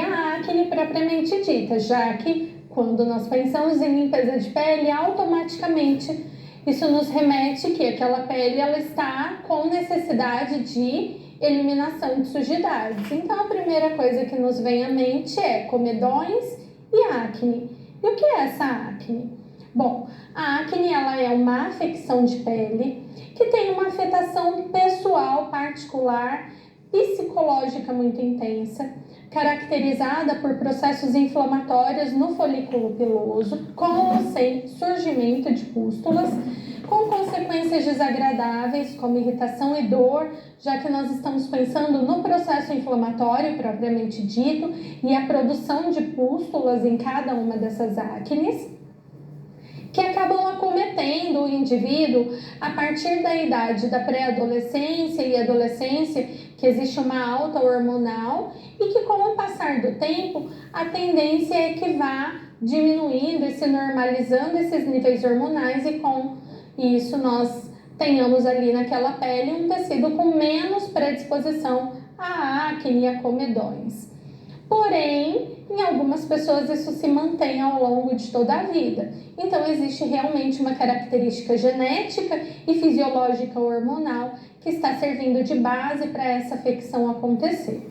a acne propriamente dita, já que quando nós pensamos em limpeza de pele, automaticamente isso nos remete que aquela pele ela está com necessidade de eliminação de sujidades. Então, a primeira coisa que nos vem à mente é comedões e acne. E o que é essa acne? Bom, a acne ela é uma afecção de pele que tem uma afetação pessoal, particular, psicológica muito intensa, caracterizada por processos inflamatórios no folículo piloso, com ou sem surgimento de pústulas, com consequências desagradáveis, como irritação e dor, já que nós estamos pensando no processo inflamatório propriamente dito e a produção de pústulas em cada uma dessas acnes, que acabam acometendo o indivíduo a partir da idade da pré-adolescência e adolescência, que existe uma alta hormonal e que com o passar do tempo a tendência é que vá diminuindo e se normalizando esses níveis hormonais e com isso nós tenhamos ali naquela pele um tecido com menos predisposição à acne e a comedões. Porém, em algumas pessoas isso se mantém ao longo de toda a vida. Então, existe realmente uma característica genética e fisiológica hormonal que está servindo de base para essa afecção acontecer.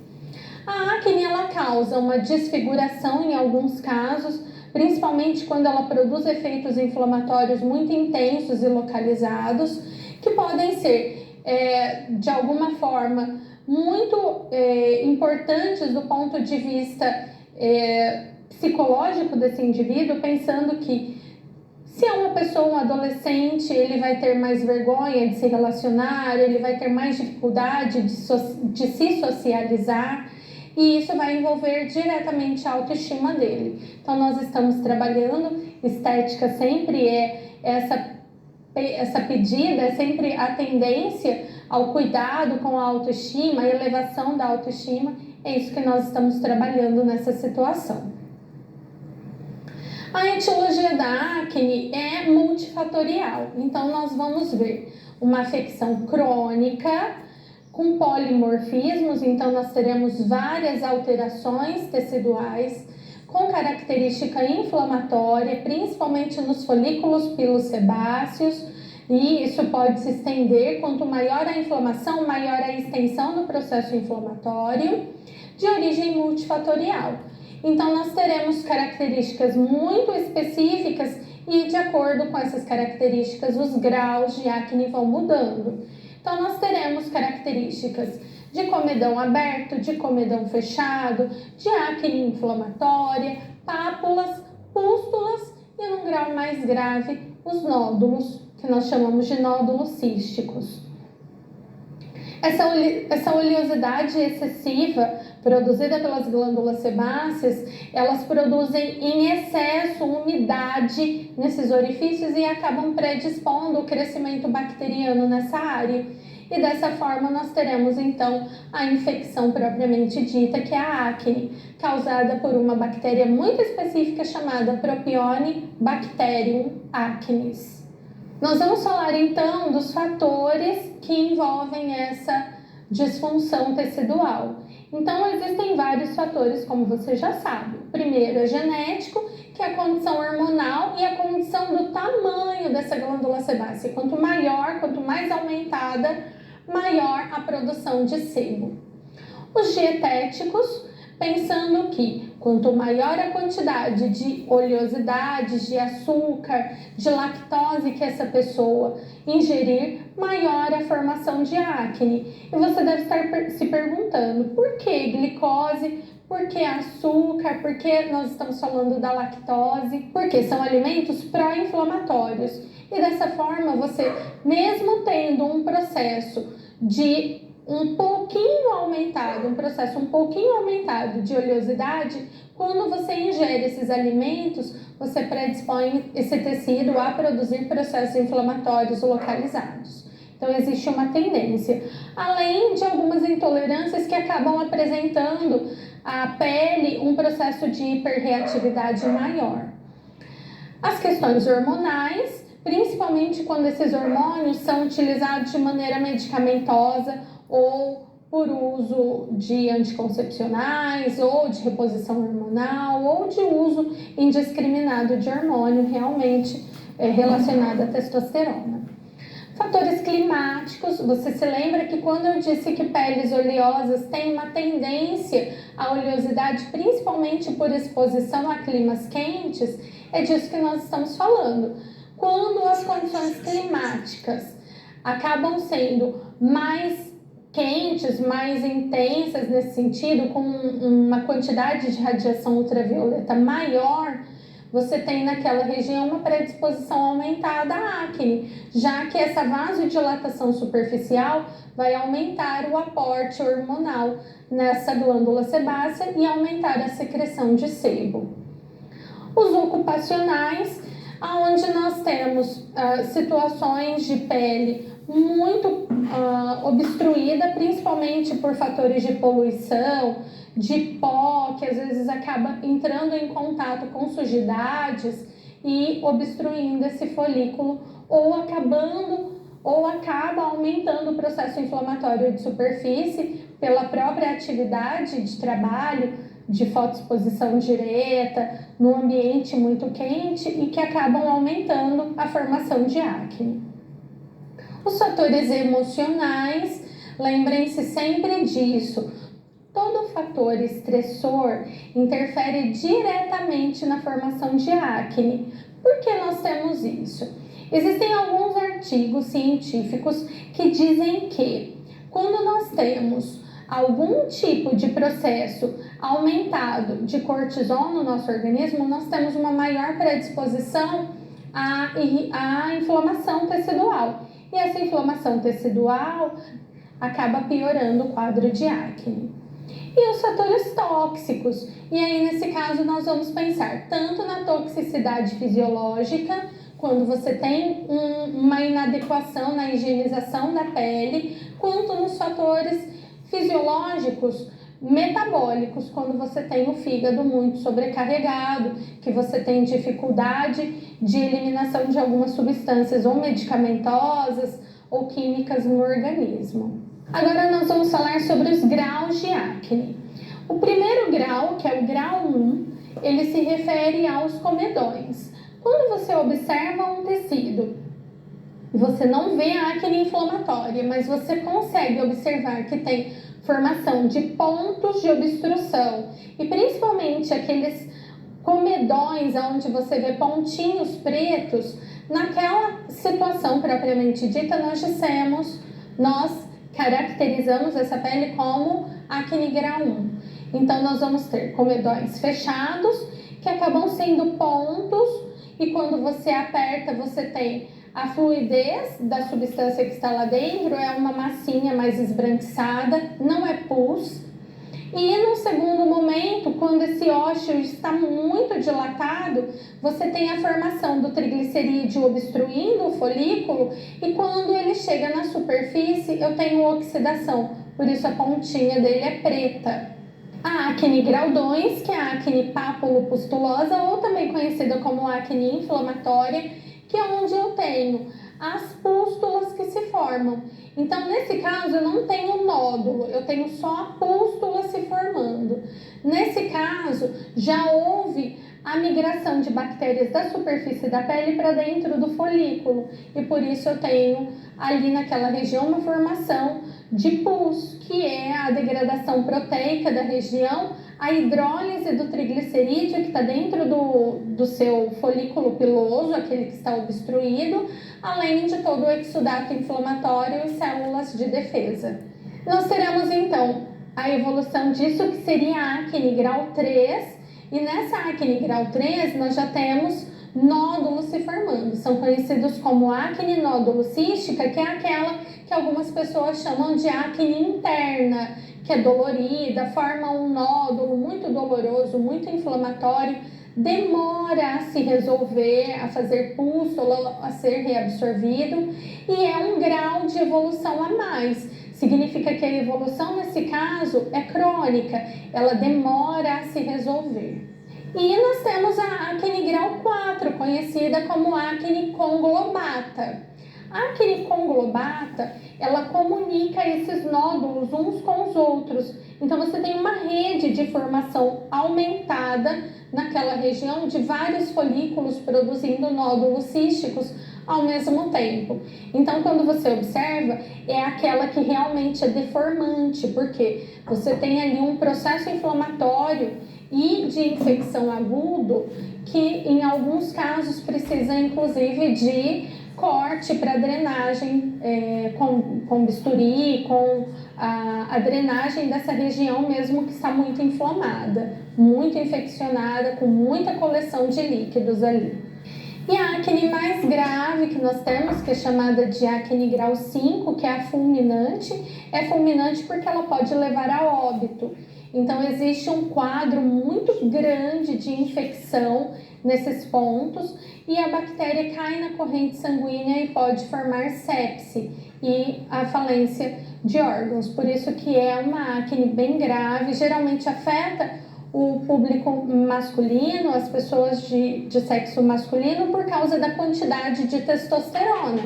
A acne ela causa uma desfiguração em alguns casos, principalmente quando ela produz efeitos inflamatórios muito intensos e localizados, que podem ser, de alguma forma, muito importantes do ponto de vista psicológico desse indivíduo, pensando que se é uma pessoa, um adolescente, ele vai ter mais vergonha de se relacionar, ele vai ter mais dificuldade de se socializar, e isso vai envolver diretamente a autoestima dele. Então, nós estamos trabalhando, estética sempre é essa pedida, é sempre a tendência ao cuidado com a autoestima, a elevação da autoestima, é isso que nós estamos trabalhando nessa situação. A etiologia da acne é multifatorial, então nós vamos ver uma afecção crônica com polimorfismos, então nós teremos várias alterações teciduais com característica inflamatória, principalmente nos folículos pilosebáceos, e isso pode se estender, quanto maior a inflamação, maior a extensão do processo inflamatório, de origem multifatorial. Então, nós teremos características muito específicas e, de acordo com essas características, os graus de acne vão mudando. Então, nós teremos características de comedão aberto, de comedão fechado, de acne inflamatória, pápulas, pústulas e, num grau mais grave, os nódulos, que nós chamamos de nódulos císticos. Essa oleosidade excessiva produzida pelas glândulas sebáceas, elas produzem em excesso umidade nesses orifícios e acabam predispondo o crescimento bacteriano nessa área. E dessa forma nós teremos então a infecção propriamente dita, que é a acne, causada por uma bactéria muito específica chamada Propionibacterium acnes. Nós vamos falar então dos fatores que envolvem essa disfunção tecidual. Então, existem vários fatores, como você já sabe. O primeiro é genético, que é a condição hormonal e a condição do tamanho dessa glândula sebácea. Quanto maior, quanto mais aumentada, maior a produção de sebo. Os dietéticos, pensando que quanto maior a quantidade de oleosidades, de açúcar, de lactose que essa pessoa ingerir, maior a formação de acne. E você deve estar se perguntando, por que glicose? Por que açúcar? Por que nós estamos falando da lactose? Porque são alimentos pró-inflamatórios. E dessa forma, você, mesmo tendo um processo de um pouquinho aumentado de oleosidade, quando você ingere esses alimentos, você predispõe esse tecido a produzir processos inflamatórios localizados. Então, existe uma tendência. Além de algumas intolerâncias que acabam apresentando à pele um processo de hiperreatividade maior. As questões hormonais, principalmente quando esses hormônios são utilizados de maneira medicamentosa ou por uso de anticoncepcionais ou de reposição hormonal ou de uso indiscriminado de hormônio realmente relacionado à testosterona. Fatores climáticos, você se lembra que quando eu disse que peles oleosas têm uma tendência à oleosidade, principalmente por exposição a climas quentes, é disso que nós estamos falando. Quando as condições climáticas acabam sendo mais quentes, mais intensas nesse sentido, com uma quantidade de radiação ultravioleta maior, você tem naquela região uma predisposição aumentada à acne, já que essa vasodilatação superficial vai aumentar o aporte hormonal nessa glândula sebácea e aumentar a secreção de sebo. Os ocupacionais, onde nós temos situações de pele muito obstruída, principalmente por fatores de poluição, de pó, que às vezes acaba entrando em contato com sujidades e obstruindo esse folículo, ou acaba aumentando o processo inflamatório de superfície pela própria atividade de trabalho, de fotoexposição direta, num ambiente muito quente e que acabam aumentando a formação de acne. Os fatores emocionais, lembrem-se sempre disso. Todo fator estressor interfere diretamente na formação de acne. Por que nós temos isso? Existem alguns artigos científicos que dizem que quando nós temos algum tipo de processo aumentado de cortisol no nosso organismo, nós temos uma maior predisposição à inflamação tecidual. E essa inflamação tecidual acaba piorando o quadro de acne. E os fatores tóxicos, e aí nesse caso nós vamos pensar tanto na toxicidade fisiológica, quando você tem uma inadequação na higienização da pele, quanto nos fatores fisiológicos metabólicos, quando você tem o fígado muito sobrecarregado, que você tem dificuldade de eliminação de algumas substâncias ou medicamentosas ou químicas no organismo. Agora nós vamos falar sobre os graus de acne. O primeiro grau, que é o grau 1, ele se refere aos comedões. Quando você observa um tecido, você não vê a acne inflamatória, mas você consegue observar que tem formação de pontos de obstrução e principalmente aqueles comedões onde você vê pontinhos pretos, naquela situação propriamente dita, nós caracterizamos essa pele como acne grau 1. Então, nós vamos ter comedões fechados, que acabam sendo pontos, e quando você aperta, você tem a fluidez da substância que está lá dentro, é uma massinha mais esbranquiçada, não é pus. E no segundo momento, quando esse ósseo está muito dilatado, você tem a formação do triglicerídeo obstruindo o folículo, e quando ele chega na superfície, eu tenho oxidação, por isso a pontinha dele é preta. A acne grau 2, que é a acne papulopustulosa, ou também conhecida como acne inflamatória, que é onde eu tenho as pústulas que se formam. Então, nesse caso, eu não tenho nódulo, eu tenho só a pústula se formando. Nesse caso, já houve a migração de bactérias da superfície da pele para dentro do folículo, e por isso eu tenho ali naquela região uma formação de pus, que é a degradação proteica da região, a hidrólise do triglicerídeo que está dentro do seu folículo piloso, aquele que está obstruído, além de todo o exudato inflamatório e células de defesa. Nós teremos então a evolução disso, que seria a acne grau 3, e nessa acne grau 3 nós já temos nódulos se formando, são conhecidos como acne nódulo cística, que é aquela que algumas pessoas chamam de acne interna, que é dolorida, forma um nódulo muito doloroso, muito inflamatório, demora a se resolver, a fazer pústula, a ser reabsorvido, e é um grau de evolução a mais. Significa que a evolução, nesse caso, é crônica, ela demora a se resolver. E nós temos a acne grau 4, conhecida como acne conglobata. A acne conglobata, ela comunica esses nódulos uns com os outros. Então, você tem uma rede de formação aumentada naquela região de vários folículos produzindo nódulos císticos ao mesmo tempo. Então, quando você observa, é aquela que realmente é deformante, porque você tem ali um processo inflamatório e de infecção agudo que, em alguns casos, precisa, inclusive, de corte para drenagem com bisturi, com a drenagem dessa região mesmo que está muito inflamada, muito infeccionada, com muita coleção de líquidos ali. E a acne mais grave que nós temos, que é chamada de acne grau 5, que é a fulminante, é fulminante porque ela pode levar a óbito. Então, existe um quadro muito grande de infecção nesses pontos e a bactéria cai na corrente sanguínea e pode formar sepse e a falência de órgãos. Por isso que é uma acne bem grave, geralmente afeta o público masculino, as pessoas de sexo masculino, por causa da quantidade de testosterona.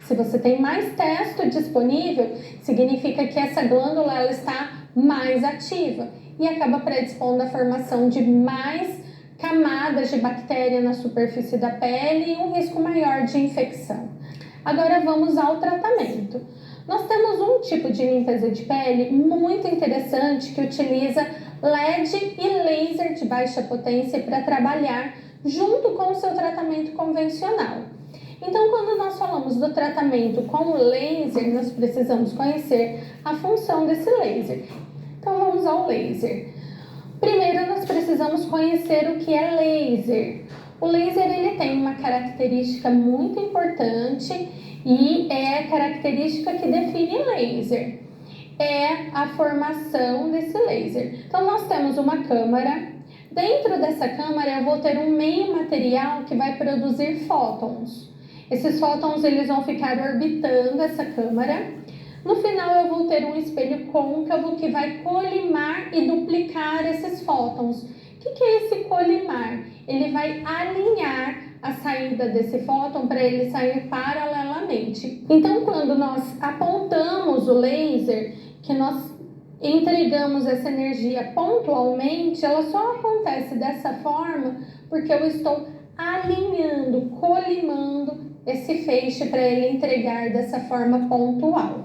Se você tem mais testo disponível, significa que essa glândula ela está mais ativa e acaba predispondo à formação de mais camadas de bactéria na superfície da pele e um risco maior de infecção. Agora vamos ao tratamento. Nós temos um tipo de limpeza de pele muito interessante que utiliza LED e laser de baixa potência para trabalhar junto com o seu tratamento convencional. Então, quando nós falamos do tratamento com laser, nós precisamos conhecer a função desse laser. Então, vamos ao laser. Primeiro, nós precisamos conhecer o que é laser. O laser ele tem uma característica muito importante e é a característica que define laser. É a formação desse laser. Então, nós temos uma câmara. Dentro dessa câmara, eu vou ter um meio material que vai produzir fótons. Esses fótons eles vão ficar orbitando essa câmara. No final, eu vou ter um espelho côncavo que vai colimar e duplicar esses fótons. O que é esse colimar? Ele vai alinhar a saída desse fóton para ele sair paralelamente. Então, quando nós apontamos o laser, que nós entregamos essa energia pontualmente, ela só acontece dessa forma porque eu estou alinhando, colimando esse feixe para ele entregar dessa forma pontual.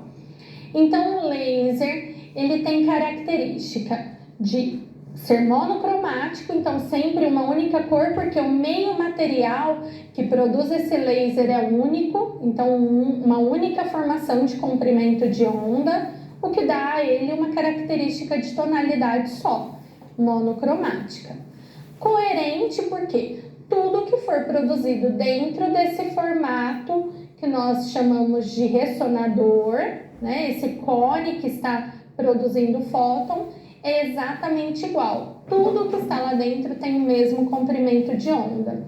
Então, o laser, ele tem característica de ser monocromático, então sempre uma única cor, porque o meio material que produz esse laser é único, então uma única formação de comprimento de onda, o que dá a ele uma característica de tonalidade só, monocromática. Coerente porque tudo que for produzido dentro desse formato que nós chamamos de ressonador, né, esse cone que está produzindo fóton, é exatamente igual. Tudo que está lá dentro tem o mesmo comprimento de onda.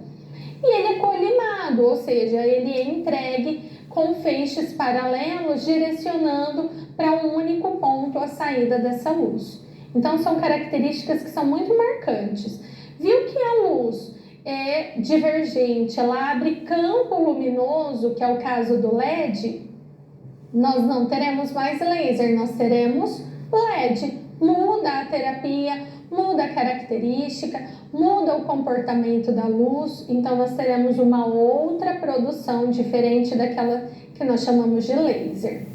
E ele é colimado, ou seja, ele é entregue com feixes paralelos direcionando para um único ponto a saída dessa luz. Então, são características que são muito marcantes. Viu que a luz é divergente, ela abre campo luminoso, que é o caso do LED, nós não teremos mais laser, nós teremos LED. Muda a terapia, muda a característica, muda o comportamento da luz, então nós teremos uma outra produção diferente daquela que nós chamamos de laser.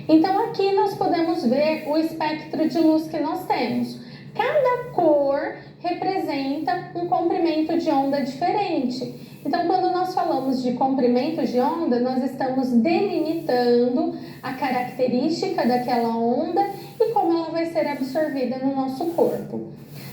Então aqui nós podemos ver o espectro de luz que nós temos. Cada cor representa um comprimento de onda diferente. Então, quando nós falamos de comprimento de onda, nós estamos delimitando a característica daquela onda e como ela vai ser absorvida no nosso corpo.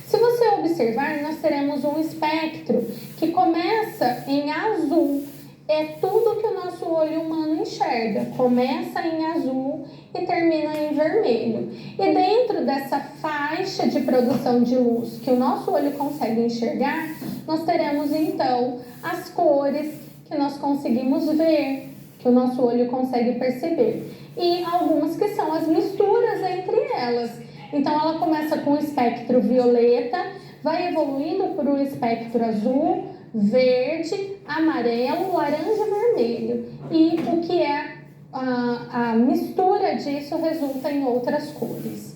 Se você observar, nós teremos um espectro que começa em azul. É tudo que o nosso olho humano enxerga. Começa em azul e termina em vermelho. E dentro dessa faixa de produção de luz que o nosso olho consegue enxergar, nós teremos então as cores que nós conseguimos ver, que o nosso olho consegue perceber. E algumas que são as misturas entre elas. Então ela começa com o espectro violeta, vai evoluindo para o espectro azul, verde, amarelo, laranja e vermelho. E o que é a mistura disso resulta em outras cores.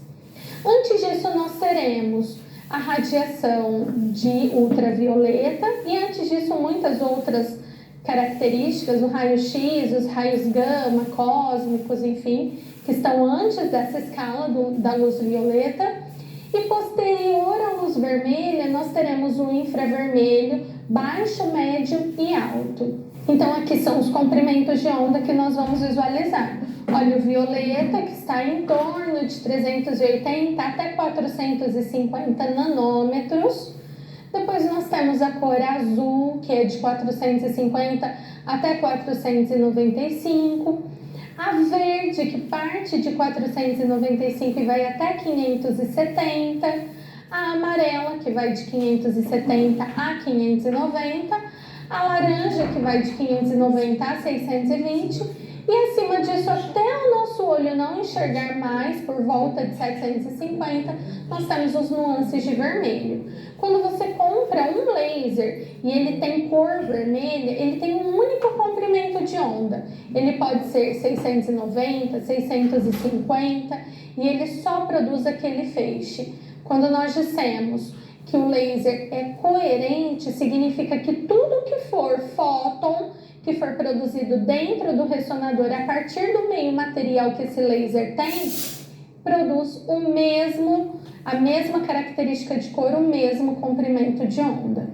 Antes disso, nós teremos a radiação de ultravioleta e antes disso muitas outras características, o raio-x, os raios gama, cósmicos, enfim, que estão antes dessa escala da luz violeta. E posterior à luz vermelha, nós teremos o infravermelho, baixo, médio e alto. Então, aqui são os comprimentos de onda que nós vamos visualizar. Olha, o violeta, que está em torno de 380 até 450 nanômetros. Depois nós temos a cor azul, que é de 450 até 495. A verde, que parte de 495 e vai até 570. A amarela, que vai de 570 a 590. A laranja, que vai de 590 a 620. E acima disso, até o nosso olho não enxergar mais, por volta de 750, nós temos os nuances de vermelho. Quando você compra um laser e ele tem cor vermelha, ele tem um único comprimento de onda. Ele pode ser 690, 650 e ele só produz aquele feixe. Quando nós dissemos que o laser é coerente, significa que tudo que for fóton, que for produzido dentro do ressonador a partir do meio material que esse laser tem, produz a mesma característica de cor, o mesmo comprimento de onda.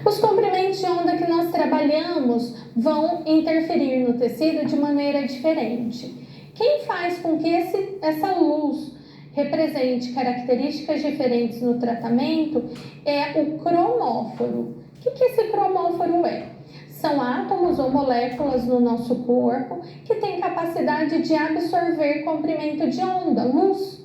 Os comprimentos de onda que nós trabalhamos vão interferir no tecido de maneira diferente. Quem faz com que essa luz represente características diferentes no tratamento é o cromóforo. O que esse cromóforo é? São átomos ou moléculas no nosso corpo que têm capacidade de absorver comprimento de onda, luz.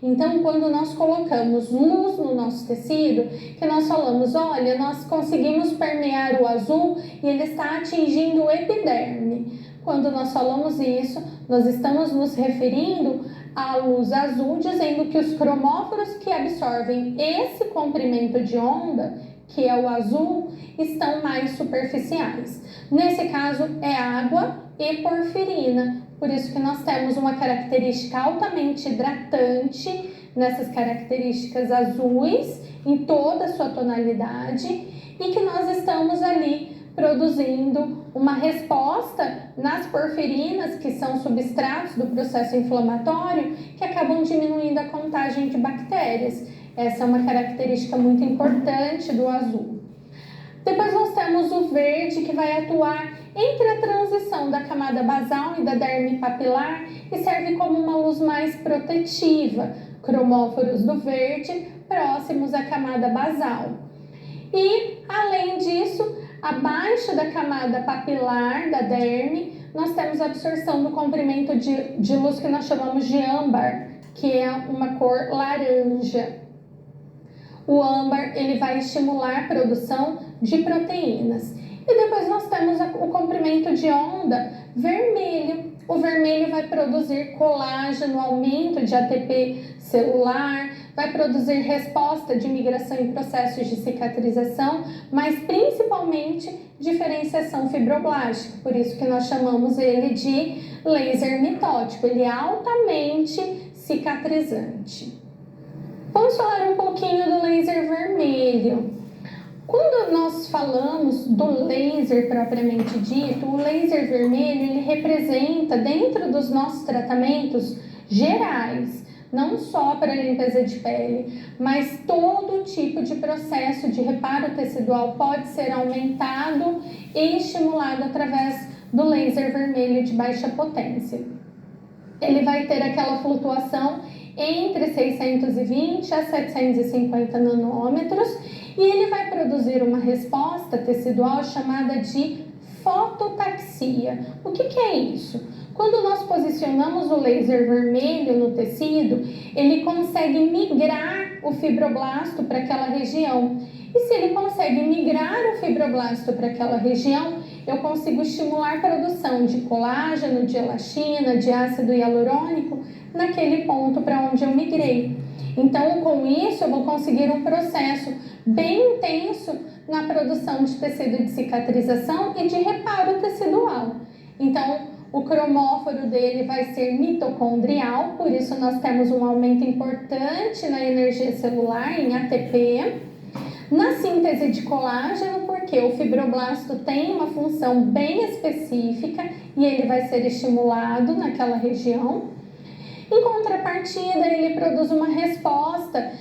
Então, quando nós colocamos luz no nosso tecido, que nós falamos, olha, nós conseguimos permear o azul e ele está atingindo o epiderme. Quando nós falamos isso, nós estamos nos referindo à luz azul, dizendo que os cromóforos que absorvem esse comprimento de onda, que é o azul, estão mais superficiais. Nesse caso, é água e porfirina. Por isso que nós temos uma característica altamente hidratante nessas características azuis, em toda a sua tonalidade, e que nós estamos ali produzindo uma resposta nas porfirinas, que são substratos do processo inflamatório, que acabam diminuindo a contagem de bactérias. Essa é uma característica muito importante do azul. Depois nós temos o verde, que vai atuar entre a transição da camada basal e da derme papilar e serve como uma luz mais protetiva. Cromóforos do verde próximos à camada basal. E, além disso, abaixo da camada papilar da derme, nós temos a absorção do comprimento de luz que nós chamamos de âmbar, que é uma cor laranja. O âmbar, ele vai estimular a produção de proteínas. E depois nós temos o comprimento de onda vermelho. O vermelho vai produzir colágeno, aumento de ATP celular, vai produzir resposta de migração em processos de cicatrização, mas principalmente diferenciação fibroblástica. Por isso que nós chamamos ele de laser mitótico. Ele é altamente cicatrizante. Vamos falar um pouquinho do laser vermelho. Quando nós falamos do laser propriamente dito, o laser vermelho ele representa, dentro dos nossos tratamentos gerais, não só para limpeza de pele, mas todo tipo de processo de reparo tecidual pode ser aumentado e estimulado através do laser vermelho de baixa potência. Ele vai ter aquela flutuação entre 620 a 750 nanômetros e ele vai produzir uma resposta tecidual chamada de fototaxia. O que é isso? Quando nós posicionamos o laser vermelho no tecido, ele consegue migrar o fibroblasto para aquela região. E se ele consegue migrar o fibroblasto para aquela região, eu consigo estimular a produção de colágeno, de elastina, de ácido hialurônico naquele ponto para onde eu migrei. Então, com isso, eu vou conseguir um processo bem intenso na produção de tecido de cicatrização e de reparo tecidual. Então, o cromóforo dele vai ser mitocondrial, por isso nós temos um aumento importante na energia celular, em ATP. Na síntese de colágeno, porque o fibroblasto tem uma função bem específica e ele vai ser estimulado naquela região. Em contrapartida, ele produz uma resposta,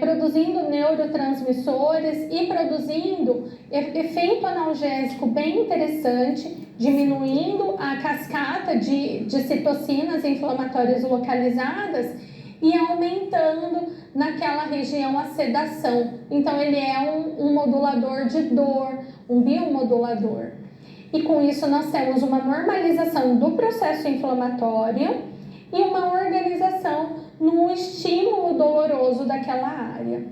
produzindo neurotransmissores e produzindo efeito analgésico bem interessante, diminuindo a cascata de citocinas inflamatórias localizadas e aumentando naquela região a sedação. Então, ele é um modulador de dor, um biomodulador. E com isso, nós temos uma normalização do processo inflamatório e uma organização no estímulo doloroso daquela área.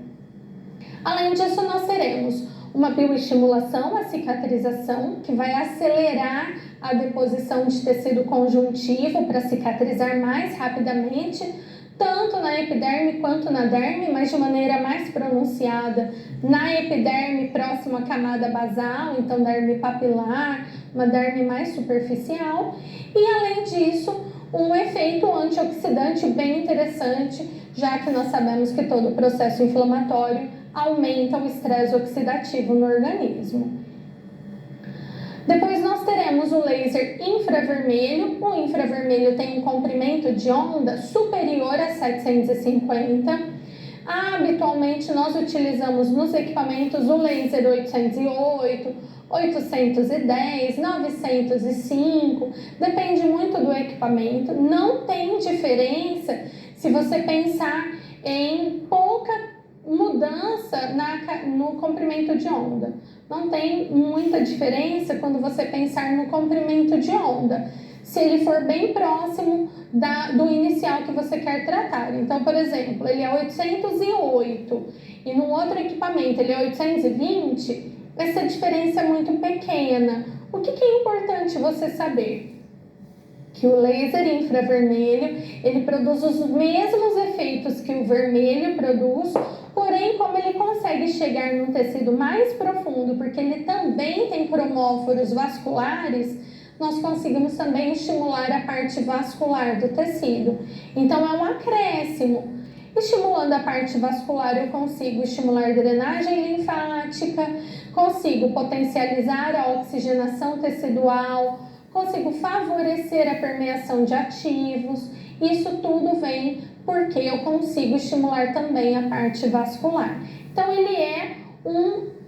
Além disso, nós teremos uma bioestimulação, a cicatrização, que vai acelerar a deposição de tecido conjuntivo para cicatrizar mais rapidamente, tanto na epiderme quanto na derme, mas de maneira mais pronunciada na epiderme próxima à camada basal, então derme papilar, uma derme mais superficial. E além disso, um efeito antioxidante bem interessante, já que nós sabemos que todo o processo inflamatório aumenta o estresse oxidativo no organismo. Depois nós teremos o laser infravermelho. O infravermelho tem um comprimento de onda superior a 750. Habitualmente nós utilizamos nos equipamentos o laser 808, 810, 905, depende muito do equipamento. Não tem diferença se você pensar em pouca mudança no comprimento de onda. Não tem muita diferença quando você pensar no comprimento de onda, se ele for bem próximo do inicial que você quer tratar. Então, por exemplo, ele é 808 e no outro equipamento ele é 820, essa diferença é muito pequena. O que é importante você saber? Que o laser infravermelho, ele produz os mesmos efeitos que o vermelho produz, porém, como ele consegue chegar num tecido mais profundo, porque ele também tem cromóforos vasculares, nós conseguimos também estimular a parte vascular do tecido. Então, é um acréscimo. Estimulando a parte vascular, eu consigo estimular drenagem linfática, consigo potencializar a oxigenação tecidual, consigo favorecer a permeação de ativos. Isso tudo vem porque eu consigo estimular também a parte vascular. Então, ele é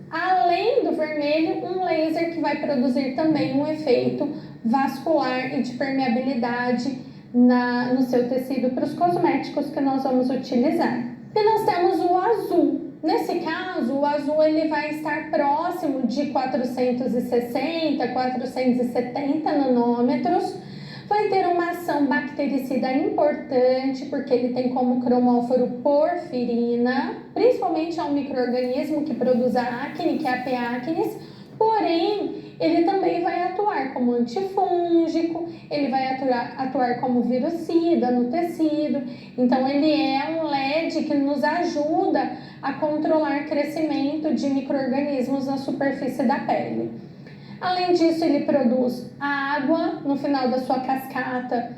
além do vermelho, um laser que vai produzir também um efeito vascular e de permeabilidade no seu tecido para os cosméticos que nós vamos utilizar. E nós temos o azul. Nesse caso, o azul ele vai estar próximo de 460, 470 nanômetros. Vai ter uma ação bactericida importante, porque ele tem como cromóforo porfirina, principalmente é um micro-organismo que produz a acne, que é a P. acnes, porém, ele também vai atuar como antifúngico, ele vai atuar como virucida no tecido. Então, ele é um LED que nos ajuda a controlar o crescimento de micro-organismos na superfície da pele. Além disso, ele produz água no final da sua cascata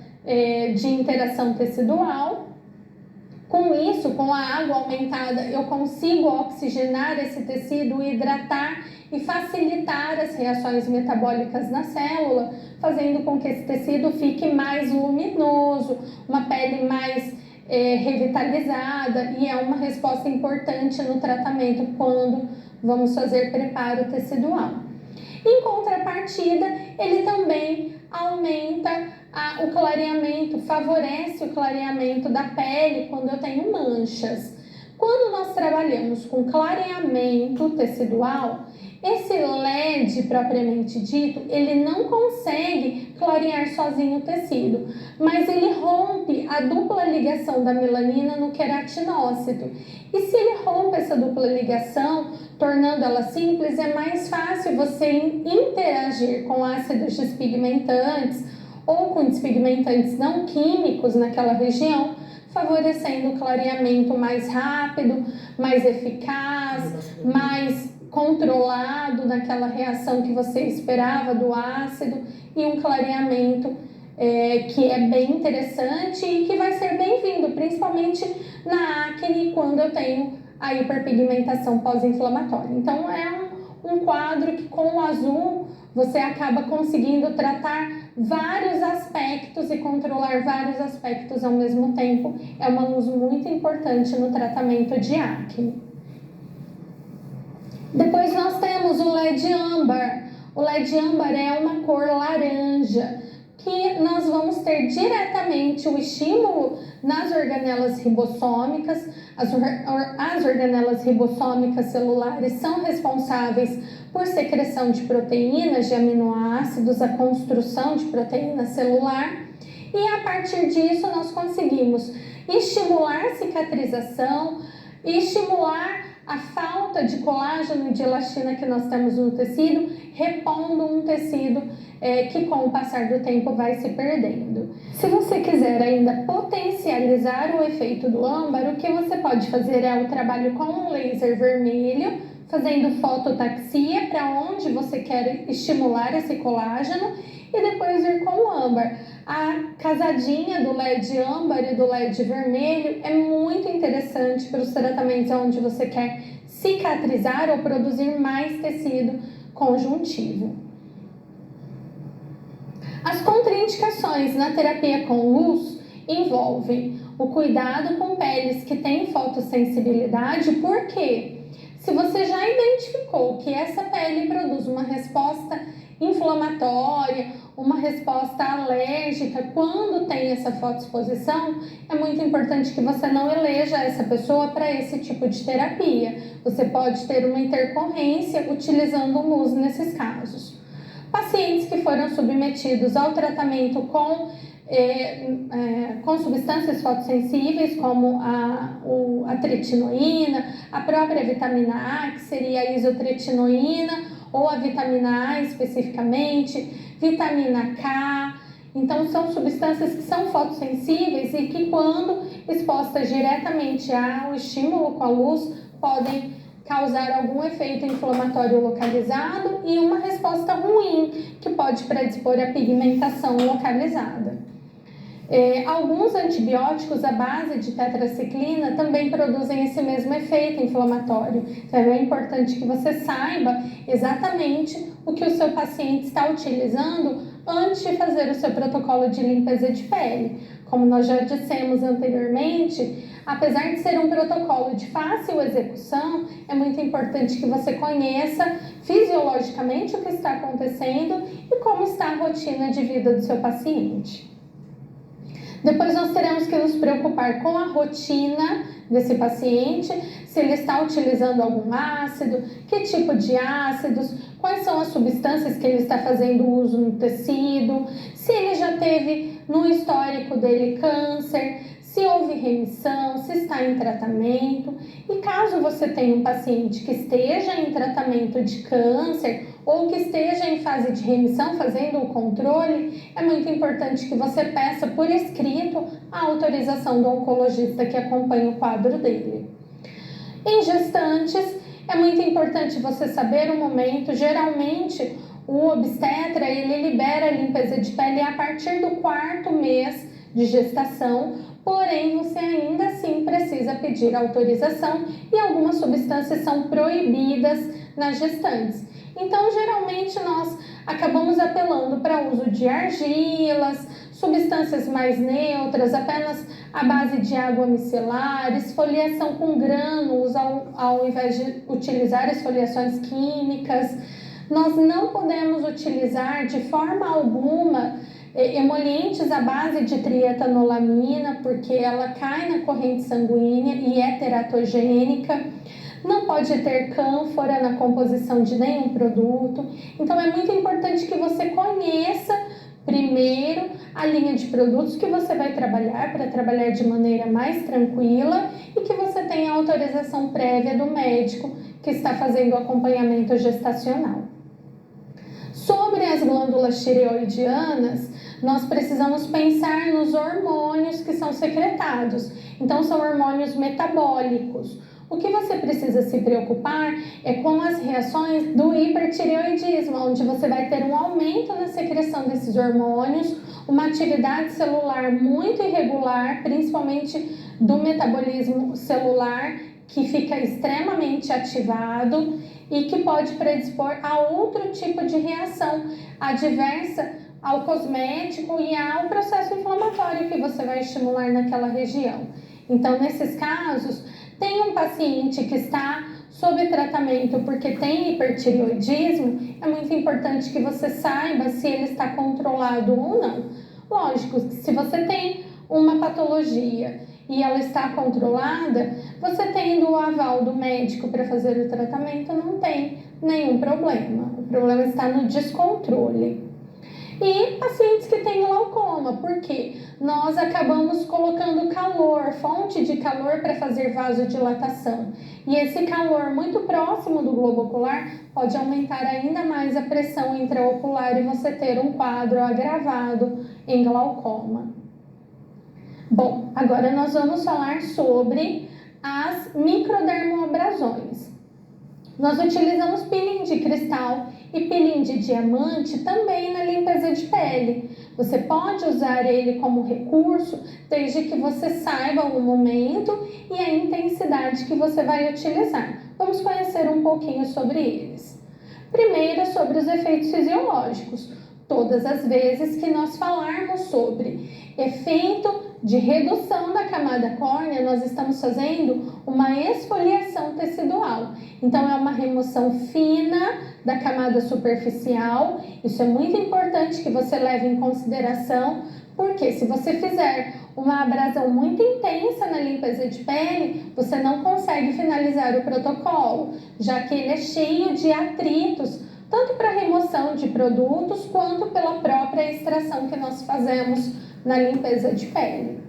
de interação tecidual. Com isso, com a água aumentada, eu consigo oxigenar esse tecido, hidratar e facilitar as reações metabólicas na célula, fazendo com que esse tecido fique mais luminoso, uma pele mais revitalizada, e é uma resposta importante no tratamento quando vamos fazer preparo tecidual. Em contrapartida, ele também aumenta o clareamento, favorece o clareamento da pele quando eu tenho manchas. Quando nós trabalhamos com clareamento tecidual, esse LED propriamente dito, ele não consegue clarear sozinho o tecido, mas ele rompe a dupla ligação da melanina no queratinócito. E se ele rompe essa dupla ligação, tornando ela simples, é mais fácil você interagir com ácidos despigmentantes ou com despigmentantes não químicos naquela região, favorecendo o clareamento mais rápido, mais eficaz, mais controlado naquela reação que você esperava do ácido, e um clareamento que é bem interessante e que vai ser bem-vindo, principalmente na acne, quando eu tenho a hiperpigmentação pós-inflamatória. Então é um quadro que com o azul você acaba conseguindo tratar vários aspectos e controlar vários aspectos ao mesmo tempo. É uma luz muito importante no tratamento de acne. Depois nós temos o LED âmbar. O LED âmbar é uma cor laranja, que nós vamos ter diretamente o estímulo nas organelas ribossômicas. As organelas ribossômicas celulares são responsáveis por secreção de proteínas, de aminoácidos, a construção de proteína celular, e a partir disso nós conseguimos estimular cicatrização, estimular a falta de colágeno e de elastina que nós temos no tecido, repondo um tecido que com o passar do tempo vai se perdendo. Se você quiser ainda potencializar o efeito do âmbar, o que você pode fazer é o trabalho com um laser vermelho, fazendo fototaxia para onde você quer estimular esse colágeno, e depois ir com o âmbar. A casadinha do LED âmbar e do LED vermelho é muito interessante para os tratamentos onde você quer cicatrizar ou produzir mais tecido conjuntivo. As contraindicações na terapia com luz envolvem o cuidado com peles que têm fotossensibilidade, porque se você já identificou que essa pele produz uma resposta inflamatória, uma resposta alérgica quando tem essa fotoexposição, é muito importante que você não eleja essa pessoa para esse tipo de terapia. Você pode ter uma intercorrência utilizando luz nesses casos. Pacientes que foram submetidos ao tratamento com substâncias fotossensíveis, como a tretinoína, a própria vitamina A, que seria a isotretinoína, ou a vitamina A especificamente, vitamina K. Então, são substâncias que são fotossensíveis e que, quando expostas diretamente ao estímulo com a luz, podem causar algum efeito inflamatório localizado e uma resposta ruim, que pode predispor a pigmentação localizada. Alguns antibióticos à base de tetraciclina também produzem esse mesmo efeito inflamatório. Então é importante que você saiba exatamente o que o seu paciente está utilizando antes de fazer o seu protocolo de limpeza de pele. Como nós já dissemos anteriormente, apesar de ser um protocolo de fácil execução, é muito importante que você conheça fisiologicamente o que está acontecendo e como está a rotina de vida do seu paciente. Depois nós teremos que nos preocupar com a rotina desse paciente, se ele está utilizando algum ácido, que tipo de ácidos, quais são as substâncias que ele está fazendo uso no tecido, se ele já teve no histórico dele câncer, se houve remissão, se está em tratamento. E caso você tenha um paciente que esteja em tratamento de câncer ou que esteja em fase de remissão, fazendo o controle, é muito importante que você peça por escrito a autorização do oncologista que acompanha o quadro dele. Em gestantes, é muito importante você saber o momento. Geralmente, o obstetra ele libera a limpeza de pele a partir do 4º mês de gestação, porém você ainda assim precisa pedir autorização e algumas substâncias são proibidas nas gestantes. Então, geralmente nós acabamos apelando para o uso de argilas, substâncias mais neutras, apenas à base de água micelar, esfoliação com grânulos ao invés de utilizar esfoliações químicas. Nós não podemos utilizar de forma alguma emolientes à base de trietanolamina, porque ela cai na corrente sanguínea e é teratogênica. Não pode ter cânfora na composição de nenhum produto. Então é muito importante que você conheça primeiro a linha de produtos que você vai trabalhar, para trabalhar de maneira mais tranquila, e que você tenha autorização prévia do médico que está fazendo o acompanhamento gestacional. Sobre as glândulas tireoidianas, nós precisamos pensar nos hormônios que são secretados. Então, são hormônios metabólicos. O que você precisa se preocupar é com as reações do hipertireoidismo, onde você vai ter um aumento na secreção desses hormônios, uma atividade celular muito irregular, principalmente do metabolismo celular, que fica extremamente ativado e que pode predispor a outro tipo de reação adversa ao cosmético e ao processo inflamatório que você vai estimular naquela região. Então, nesses casos, tem um paciente que está sob tratamento porque tem hipertireoidismo, é muito importante que você saiba se ele está controlado ou não. Lógico, se você tem uma patologia e ela está controlada, você tendo o aval do médico para fazer o tratamento, não tem nenhum problema. O problema está no descontrole. E pacientes que têm glaucoma, porque nós acabamos colocando calor, fonte de calor para fazer vasodilatação. E esse calor muito próximo do globo ocular pode aumentar ainda mais a pressão intraocular e você ter um quadro agravado em glaucoma. Bom, agora nós vamos falar sobre as microdermoabrasões. Nós utilizamos peeling de cristal e peeling de diamante também na limpeza de pele. Você pode usar ele como recurso desde que você saiba o momento e a intensidade que você vai utilizar. Vamos conhecer um pouquinho sobre eles. Primeiro, sobre os efeitos fisiológicos. Todas as vezes que nós falarmos sobre efeito de redução da camada córnea, nós estamos fazendo uma esfoliação tecidual. Então, é uma remoção fina da camada superficial. Isso é muito importante que você leve em consideração, porque se você fizer uma abrasão muito intensa na limpeza de pele, você não consegue finalizar o protocolo, já que ele é cheio de atritos, tanto para remoção de produtos, quanto pela própria extração que nós fazemos na limpeza de pele.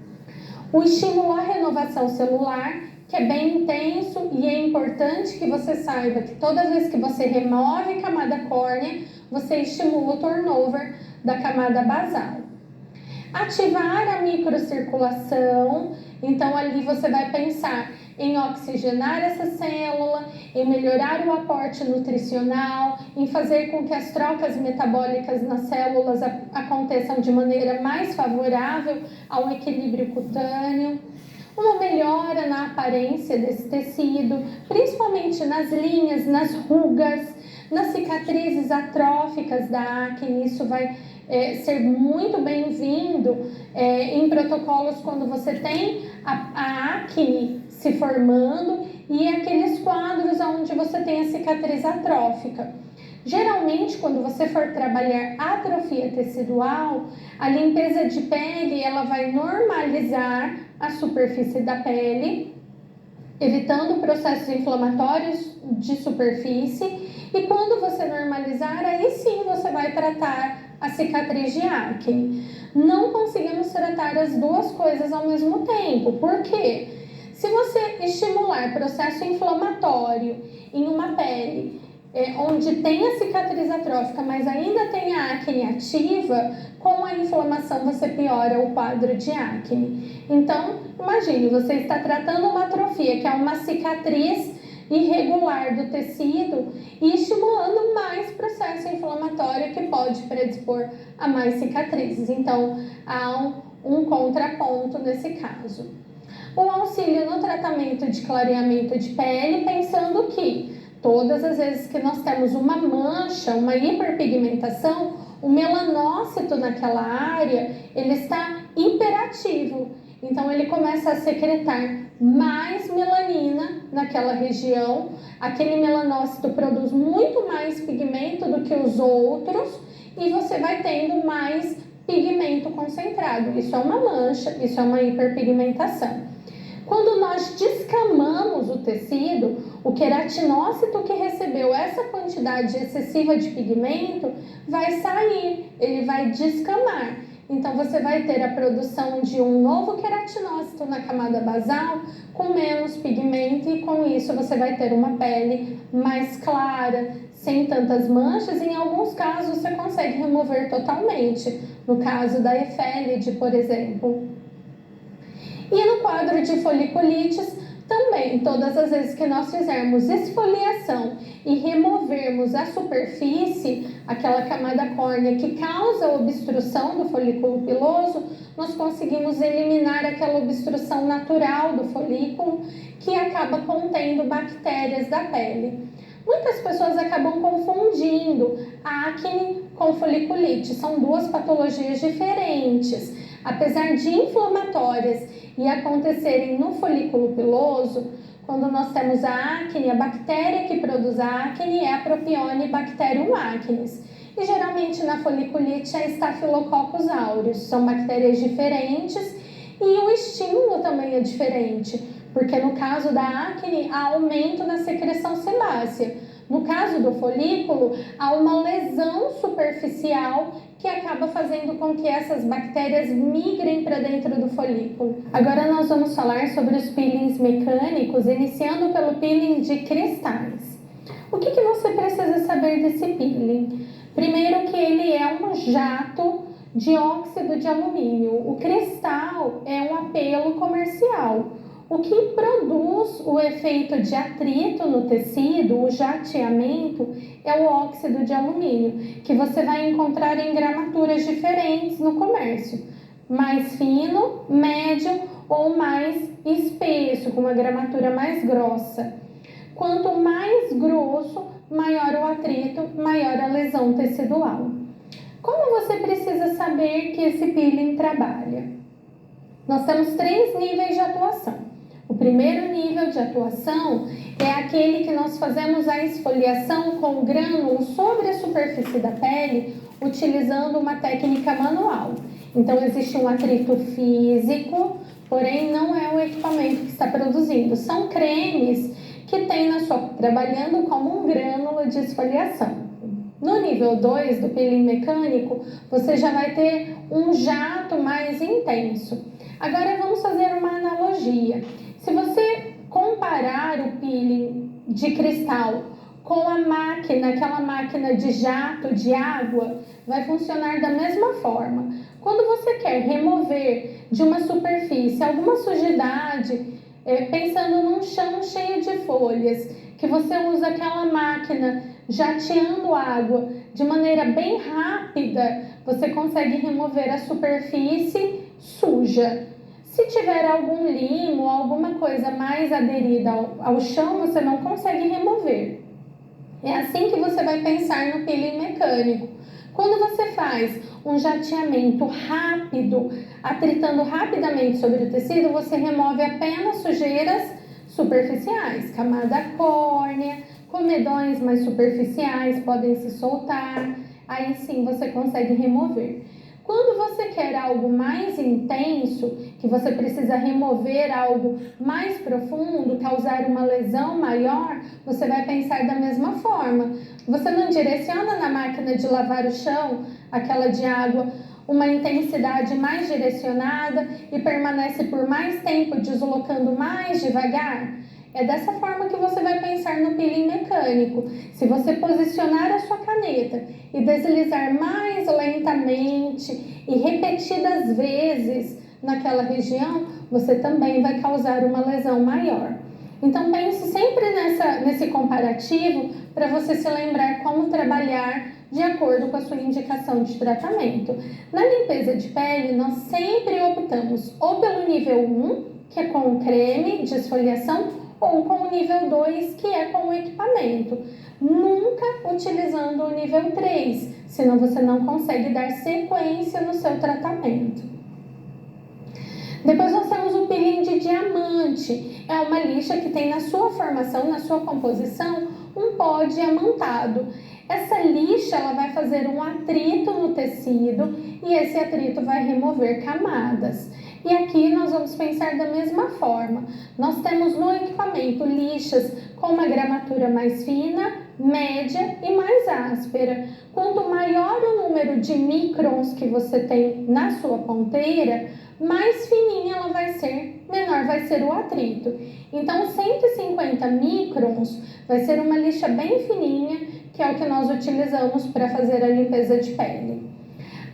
O estímulo à renovação celular, que é bem intenso e é importante que você saiba que toda vez que você remove a camada córnea, você estimula o turnover da camada basal. Ativar a microcirculação, então ali você vai pensar em oxigenar essa célula, em melhorar o aporte nutricional, em fazer com que as trocas metabólicas nas células aconteçam de maneira mais favorável ao equilíbrio cutâneo. Uma melhora na aparência desse tecido, principalmente nas linhas, nas rugas, nas cicatrizes atróficas da acne. Isso vai ser muito bem-vindo em protocolos quando você tem a acne se formando e aqueles quadros onde você tem a cicatriz atrófica. Geralmente, quando você for trabalhar atrofia tecidual, a limpeza de pele ela vai normalizar a superfície da pele, evitando processos inflamatórios de superfície, e quando você normalizar, aí sim você vai tratar a cicatriz de acne. Não conseguimos tratar as duas coisas ao mesmo tempo. Por quê? Se você estimular processo inflamatório em uma pele onde tem a cicatriz atrófica, mas ainda tem a acne ativa, com a inflamação você piora o quadro de acne. Então, imagine, você está tratando uma atrofia, que é uma cicatriz irregular do tecido, e estimulando mais processo inflamatório que pode predispor a mais cicatrizes. Então, há um contraponto nesse caso. O auxílio no tratamento de clareamento de pele, pensando que todas as vezes que nós temos uma mancha, uma hiperpigmentação, o melanócito naquela área, ele está hiperativo. Então, ele começa a secretar mais melanina naquela região. Aquele melanócito produz muito mais pigmento do que os outros e você vai tendo mais pigmento concentrado. Isso é uma mancha, isso é uma hiperpigmentação. Quando nós descamamos o tecido, o queratinócito que recebeu essa quantidade excessiva de pigmento vai sair, ele vai descamar. Então você vai ter a produção de um novo queratinócito na camada basal com menos pigmento e com isso você vai ter uma pele mais clara, sem tantas manchas. Em alguns casos você consegue remover totalmente, no caso da efélide, por exemplo. E no quadro de foliculites, também, todas as vezes que nós fizermos esfoliação e removermos a superfície, aquela camada córnea que causa obstrução do folículo piloso, nós conseguimos eliminar aquela obstrução natural do folículo que acaba contendo bactérias da pele. Muitas pessoas acabam confundindo acne com foliculite, são duas patologias diferentes. Apesar de inflamatórias e acontecerem no folículo piloso, quando nós temos a acne, a bactéria que produz a acne é a Propionibacterium acnes. E geralmente na foliculite é Staphylococcus aureus, são bactérias diferentes e o estímulo também é diferente, porque no caso da acne há aumento na secreção sebácea. No caso do folículo, há uma lesão superficial que acaba fazendo com que essas bactérias migrem para dentro do folículo. Agora nós vamos falar sobre os peelings mecânicos, iniciando pelo peeling de cristais. O que você precisa saber desse peeling? Primeiro que ele é um jato de óxido de alumínio. O cristal é um apelo comercial. O que produz o efeito de atrito no tecido, o jateamento, é o óxido de alumínio, que você vai encontrar em gramaturas diferentes no comércio. Mais fino, médio ou mais espesso, com uma gramatura mais grossa. Quanto mais grosso, maior o atrito, maior a lesão tecidual. Como você precisa saber que esse peeling trabalha? Nós temos 3 níveis de atuação. O primeiro nível de atuação é aquele que nós fazemos a esfoliação com grânulo sobre a superfície da pele, utilizando uma técnica manual. Então, existe um atrito físico, porém não é o equipamento que está produzindo. São cremes que tem trabalhando como um grânulo de esfoliação. No nível 2 do peeling mecânico, você já vai ter um jato mais intenso. Agora vamos fazer uma analogia. Se você comparar o peeling de cristal com a máquina, aquela máquina de jato de água, vai funcionar da mesma forma. Quando você quer remover de uma superfície alguma sujidade, pensando num chão cheio de folhas, que você usa aquela máquina jateando água de maneira bem rápida, você consegue remover a superfície suja. Se tiver algum limo, alguma coisa mais aderida ao chão, você não consegue remover. É assim que você vai pensar no peeling mecânico. Quando você faz um jateamento rápido, atritando rapidamente sobre o tecido, você remove apenas sujeiras superficiais, camada córnea, comedões mais superficiais podem se soltar, aí sim você consegue remover. Quando você quer algo mais intenso, que você precisa remover algo mais profundo, causar uma lesão maior, você vai pensar da mesma forma. Você não direciona na máquina de lavar o chão, aquela de água, uma intensidade mais direcionada e permanece por mais tempo deslocando mais devagar? É dessa forma que você vai pensar no peeling mecânico. Se você posicionar a sua caneta e deslizar mais lentamente e repetidas vezes naquela região, você também vai causar uma lesão maior. Então pense sempre nesse comparativo para você se lembrar como trabalhar de acordo com a sua indicação de tratamento. Na limpeza de pele, nós sempre optamos ou pelo nível 1, que é com o creme de esfoliação, ou com o nível 2, que é com o equipamento. Nunca utilizando o nível 3, senão você não consegue dar sequência no seu tratamento. Depois nós temos o peeling de diamante. É uma lixa que tem na sua formação, na sua composição, um pó diamantado. Essa lixa ela vai fazer um atrito no tecido e esse atrito vai remover camadas. E aqui nós vamos pensar da mesma forma. Nós temos no equipamento lixas com uma gramatura mais fina, média e mais áspera. Quanto maior o número de microns que você tem na sua ponteira, mais fininha ela vai ser, menor vai ser o atrito. Então, 150 microns vai ser uma lixa bem fininha, que é o que nós utilizamos para fazer a limpeza de pele.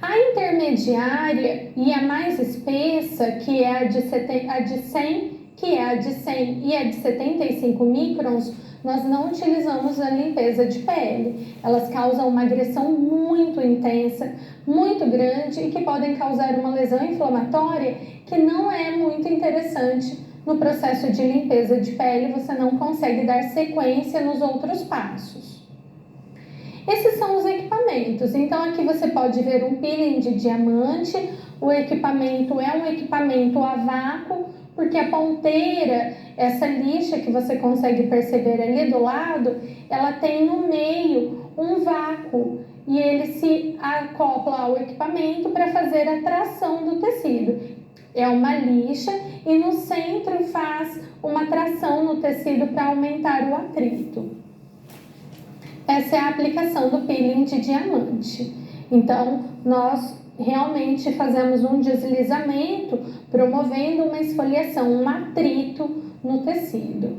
A intermediária e a mais espessa, que é a de 100, e a de 75 microns, nós não utilizamos na limpeza de pele. Elas causam uma agressão muito intensa, muito grande e que podem causar uma lesão inflamatória que não é muito interessante no processo de limpeza de pele. Você não consegue dar sequência nos outros passos. Esses são os equipamentos. Então aqui você pode ver um peeling de diamante. O equipamento é um equipamento a vácuo, porque a ponteira, essa lixa que você consegue perceber ali do lado, ela tem no meio um vácuo e ele se acopla ao equipamento para fazer a tração do tecido. É uma lixa e no centro faz uma tração no tecido para aumentar o atrito. Essa é a aplicação do peeling de diamante. Então, nós realmente fazemos um deslizamento, promovendo uma esfoliação, um atrito no tecido.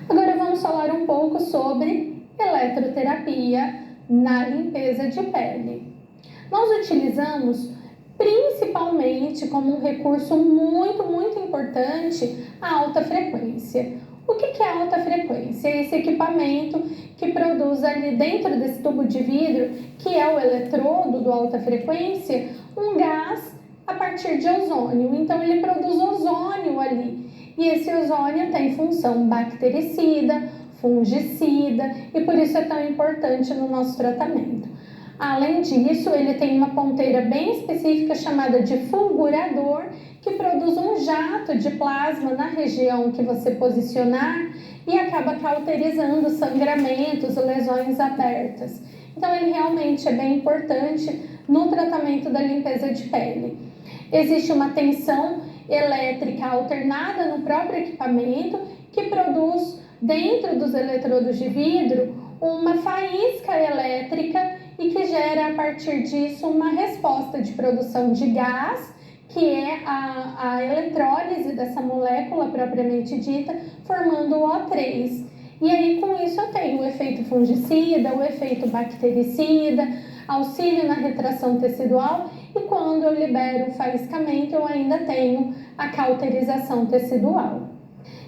Agora vamos falar um pouco sobre eletroterapia na limpeza de pele. Nós utilizamos principalmente como um recurso muito importante a alta frequência. O que é alta frequência? É esse equipamento que produz ali dentro desse tubo de vidro, que é o eletrodo do alta frequência, um gás a partir de ozônio. Então ele produz ozônio ali. E esse ozônio tem função bactericida, fungicida e por isso é tão importante no nosso tratamento. Além disso, ele tem uma ponteira bem específica chamada de fulgurador, que produz um jato de plasma na região que você posicionar e acaba cauterizando sangramentos, lesões abertas. Então, ele realmente é bem importante no tratamento da limpeza de pele. Existe uma tensão elétrica alternada no próprio equipamento que produz, dentro dos eletrodos de vidro, uma faísca elétrica e que gera, a partir disso, uma resposta de produção de gás, que é a eletrólise dessa molécula propriamente dita, formando o O3. E aí, com isso, eu tenho o efeito fungicida, o efeito bactericida, auxílio na retração tecidual, e quando eu libero o faiscamento, eu ainda tenho a cauterização tecidual.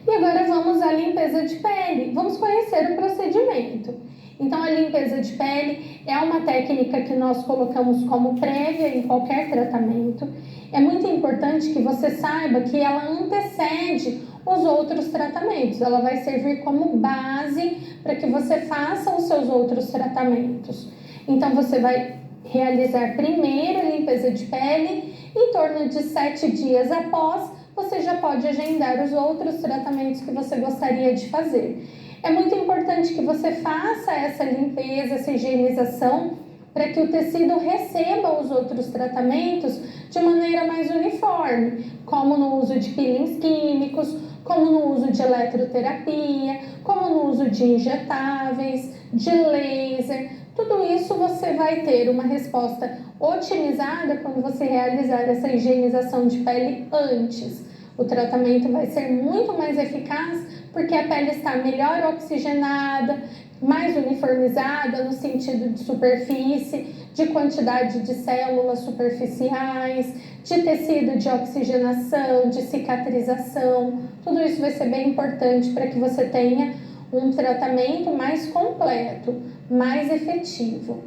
E agora vamos à limpeza de pele. Vamos conhecer o procedimento. Então, a limpeza de pele é uma técnica que nós colocamos como prévia em qualquer tratamento. É muito importante que você saiba que ela antecede os outros tratamentos. Ela vai servir como base para que você faça os seus outros tratamentos. Então, você vai realizar primeiro a limpeza de pele. Em torno de 7 dias após, você já pode agendar os outros tratamentos que você gostaria de fazer. É muito importante que você faça essa limpeza, essa higienização, para que o tecido receba os outros tratamentos de maneira mais uniforme, como no uso de peelings químicos, como no uso de eletroterapia, como no uso de injetáveis, de laser. Tudo isso você vai ter uma resposta otimizada quando você realizar essa higienização de pele antes. O tratamento vai ser muito mais eficaz porque a pele está melhor oxigenada, mais uniformizada no sentido de superfície, de quantidade de células superficiais, de tecido de oxigenação, de cicatrização. Tudo isso vai ser bem importante para que você tenha um tratamento mais completo, mais efetivo.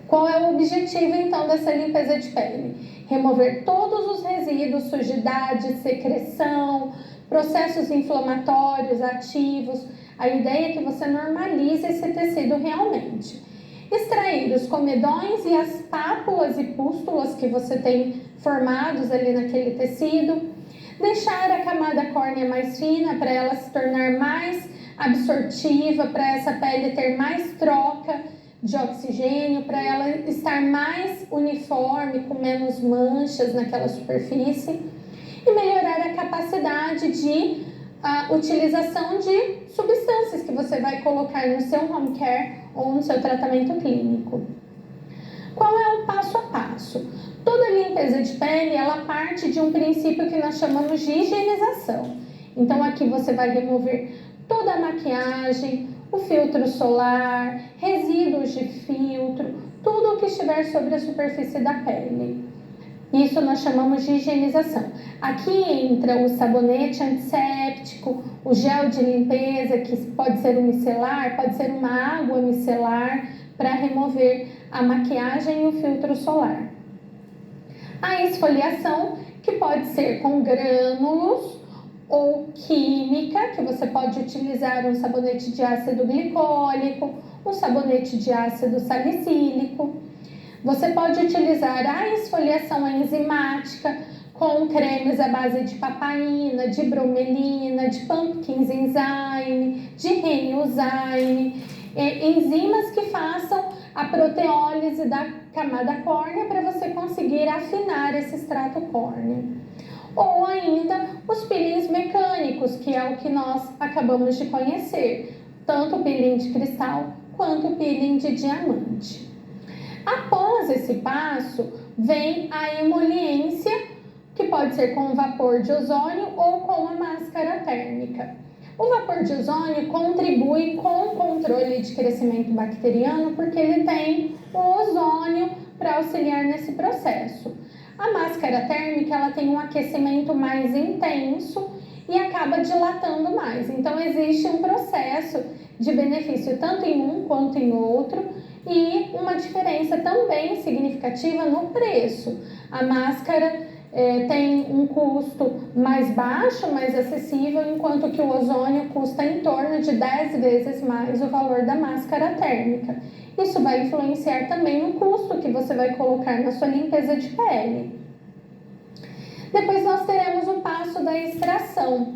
Qual é o objetivo, então, dessa limpeza de pele? Remover todos os resíduos, sujidade, secreção, processos inflamatórios, ativos. A ideia é que você normalize esse tecido realmente. Extrair os comedões e as pápulas e pústulas que você tem formados ali naquele tecido. Deixar a camada córnea mais fina para ela se tornar mais absortiva, para essa pele ter mais troca de oxigênio para ela estar mais uniforme, com menos manchas naquela superfície, e melhorar a capacidade de utilização de substâncias que você vai colocar no seu home care ou no seu tratamento clínico. Qual é o passo a passo? Toda limpeza de pele, ela parte de um princípio que nós chamamos de higienização. Então aqui você vai remover toda a maquiagem, o filtro solar, resíduos de filtro, tudo o que estiver sobre a superfície da pele. Isso nós chamamos de higienização. Aqui entra o sabonete antisséptico, o gel de limpeza, que pode ser um micelar, pode ser uma água micelar, para remover a maquiagem e o filtro solar. A esfoliação, que pode ser com grânulos ou química, que você pode utilizar um sabonete de ácido glicólico, um sabonete de ácido salicílico. Você pode utilizar a esfoliação enzimática com cremes à base de papaina, de bromelina, de pumpkin enzyme, de renilzyme, enzimas que façam a proteólise da camada córnea para você conseguir afinar esse extrato córneo. Ou ainda os peelings mecânicos, que é o que nós acabamos de conhecer, tanto o peeling de cristal quanto o peeling de diamante. Após esse passo, vem a emoliência, que pode ser com vapor de ozônio ou com a máscara térmica. O vapor de ozônio contribui com o controle de crescimento bacteriano, porque ele tem o ozônio para auxiliar nesse processo. A máscara térmica, ela tem um aquecimento mais intenso e acaba dilatando mais. Então, existe um processo de benefício tanto em um quanto em outro, e uma diferença também significativa no preço. A máscara tem um custo mais baixo, mais acessível, enquanto que o ozônio custa em torno de 10 vezes mais o valor da máscara térmica. Isso vai influenciar também no custo que você vai colocar na sua limpeza de pele. Depois nós teremos o passo da extração.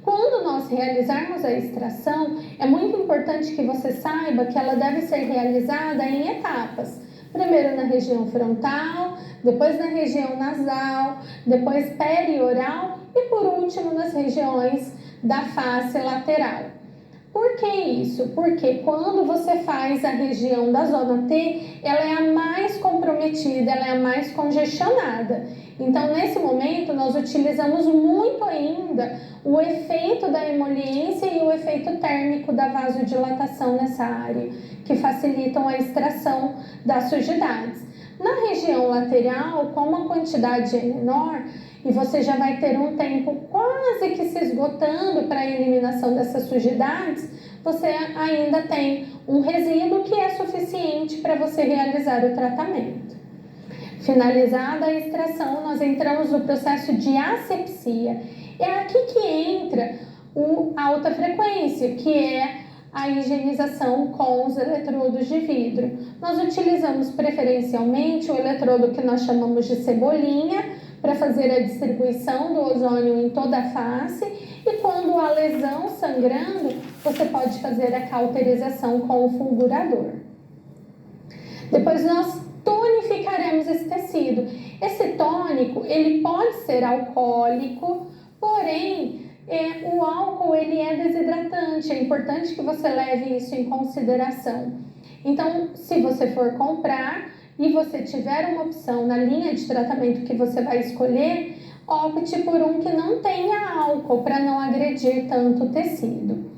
Quando nós realizarmos a extração, é muito importante que você saiba que ela deve ser realizada em etapas. Primeiro na região frontal, depois na região nasal, depois perioral e por último nas regiões da face lateral. Por que isso? Porque quando você faz a região da zona T, ela é a mais comprometida, ela é a mais congestionada. Então, nesse momento, nós utilizamos muito ainda o efeito da emoliência e o efeito térmico da vasodilatação nessa área, que facilitam a extração das sujidades. Na região lateral, como a quantidade é menor, e você já vai ter um tempo quase que se esgotando para a eliminação dessas sujidades, você ainda tem um resíduo que é suficiente para você realizar o tratamento. Finalizada a extração, nós entramos no processo de asepsia. É aqui que entra a alta frequência, que é a higienização com os eletrodos de vidro. Nós utilizamos preferencialmente o eletrodo que nós chamamos de cebolinha, para fazer a distribuição do ozônio em toda a face, e quando há lesão sangrando, você pode fazer a cauterização com o fulgurador. Depois nós tonificaremos esse tecido. Esse tônico, ele pode ser alcoólico, porém, o álcool ele é desidratante, é importante que você leve isso em consideração. Então, se você for comprar e você tiver uma opção na linha de tratamento que você vai escolher, opte por um que não tenha álcool, para não agredir tanto o tecido.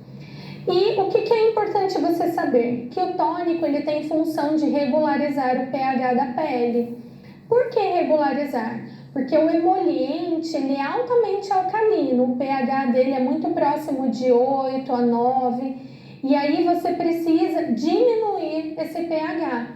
E o que é importante você saber? Que o tônico ele tem função de regularizar o pH da pele. Por que regularizar? Porque o emoliente ele é altamente alcalino, o pH dele é muito próximo de 8 a 9, e aí você precisa diminuir esse pH.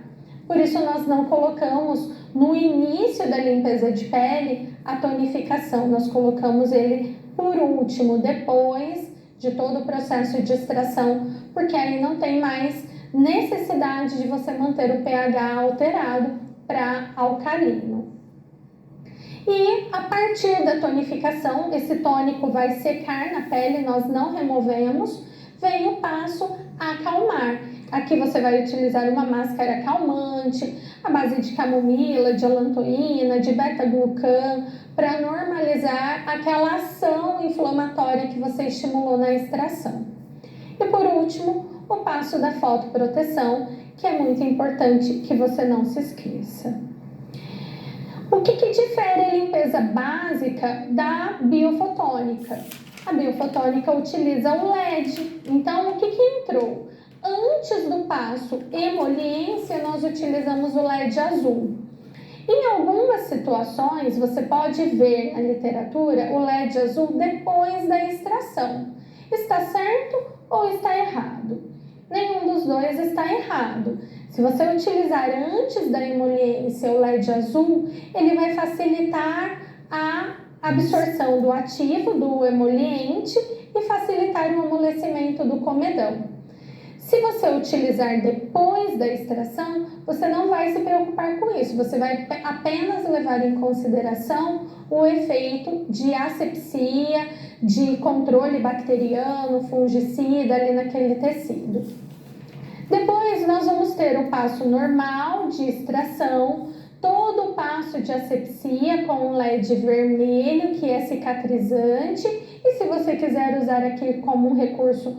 Por isso nós não colocamos no início da limpeza de pele a tonificação, nós colocamos ele por último, depois de todo o processo de extração, porque aí não tem mais necessidade de você manter o pH alterado para alcalino. E a partir da tonificação, esse tônico vai secar na pele, nós não removemos, vem o passo acalmar. Aqui você vai utilizar uma máscara calmante, à base de camomila, de alantoína, de beta-glucan, para normalizar aquela ação inflamatória que você estimulou na extração. E por último, o passo da fotoproteção, que é muito importante que você não se esqueça. O que difere a limpeza básica da biofotônica? A biofotônica utiliza o LED. Então, o que entrou? Antes do passo emoliência, nós utilizamos o LED azul. Em algumas situações, você pode ver na literatura o LED azul depois da extração. Está certo ou está errado? Nenhum dos dois está errado. Se você utilizar antes da emoliência o LED azul, ele vai facilitar a absorção do ativo, do emoliente, e facilitar o amolecimento do comedão. Se você utilizar depois da extração, você não vai se preocupar com isso, você vai apenas levar em consideração o efeito de asepsia, de controle bacteriano, fungicida ali naquele tecido. Depois nós vamos ter o passo normal de extração, todo o passo de asepsia com o LED vermelho, que é cicatrizante, e se você quiser usar aqui como um recurso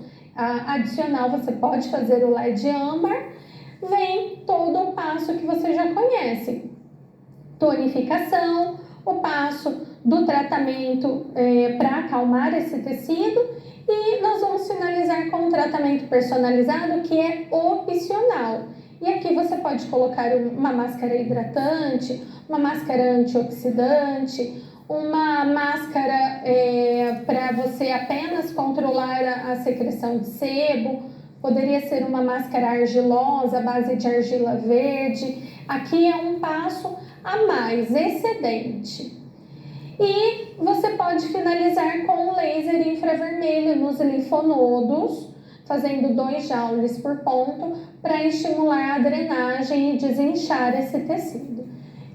adicional, você pode fazer o LED âmbar. Vem todo o passo que você já conhece: tonificação, o passo do tratamento para acalmar esse tecido, e nós vamos finalizar com um tratamento personalizado que é opcional. E aqui você pode colocar uma máscara hidratante, uma máscara antioxidante, uma máscara para você apenas controlar a secreção de sebo, poderia ser uma máscara argilosa, à base de argila verde. Aqui é um passo a mais, excedente. E você pode finalizar com o laser infravermelho nos linfonodos, fazendo 2 joules por ponto, para estimular a drenagem e desinchar esse tecido.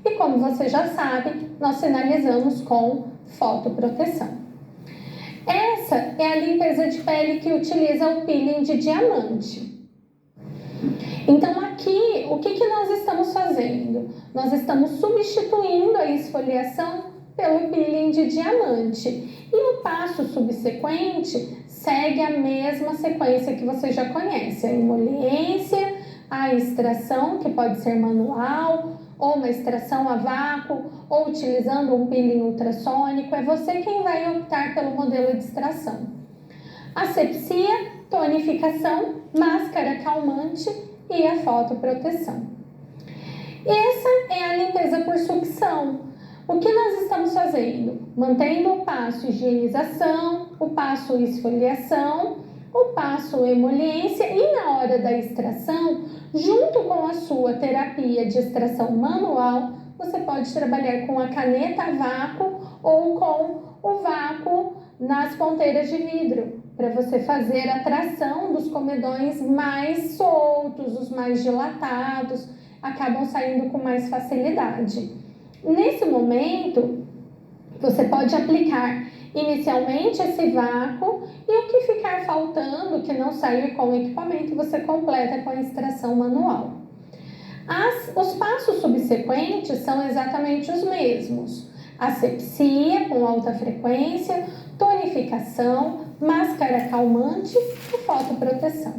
E como você já sabe, nós finalizamos com fotoproteção. Essa é a limpeza de pele que utiliza o peeling de diamante. Então aqui, o que nós estamos fazendo? Nós estamos substituindo a esfoliação pelo peeling de diamante. E o passo subsequente segue a mesma sequência que você já conhece: a emoliência, a extração, que pode ser manual, ou uma extração a vácuo, ou utilizando um peeling ultrassônico. É você quem vai optar pelo modelo de extração. Asepsia, tonificação, máscara calmante e a fotoproteção. Essa é a limpeza por sucção. O que nós estamos fazendo? Mantendo o passo higienização, o passo esfoliação, o passo emoliência, e na hora da extração, junto com a sua terapia de extração manual, você pode trabalhar com a caneta a vácuo ou com o vácuo nas ponteiras de vidro, para você fazer a tração dos comedões mais soltos, os mais dilatados, acabam saindo com mais facilidade. Nesse momento, você pode aplicar inicialmente esse vácuo, e o que ficar faltando, que não sair com o equipamento, você completa com a extração manual. Os passos subsequentes são exatamente os mesmos: asepsia com alta frequência, tonificação, máscara calmante e fotoproteção.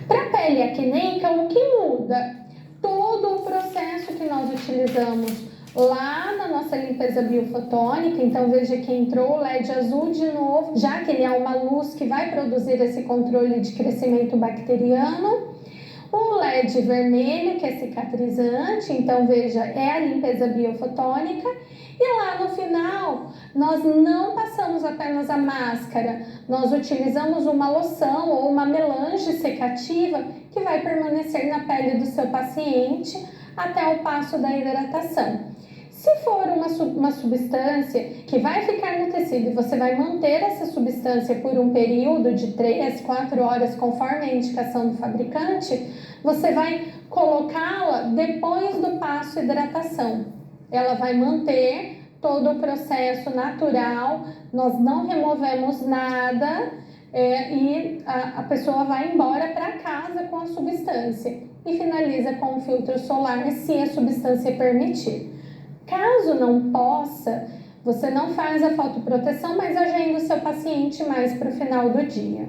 Para a pele acneica, o que muda? Todo o processo que nós utilizamos lá na nossa limpeza biofotônica. Então veja que entrou o LED azul de novo, já que ele é uma luz que vai produzir esse controle de crescimento bacteriano. O LED vermelho, que é cicatrizante, então veja, é a limpeza biofotônica. E lá no final, nós não passamos apenas a máscara, nós utilizamos uma loção ou uma melange secativa que vai permanecer na pele do seu paciente até o passo da hidratação. Se for uma substância que vai ficar no tecido e você vai manter essa substância por um período de 3, 4 horas, conforme a indicação do fabricante, você vai colocá-la depois do passo hidratação. Ela vai manter todo o processo natural, nós não removemos nada, e a pessoa vai embora para casa com a substância e finaliza com o filtro solar se a substância permitir. Caso não possa, você não faz a fotoproteção, mas agenda o seu paciente mais para o final do dia.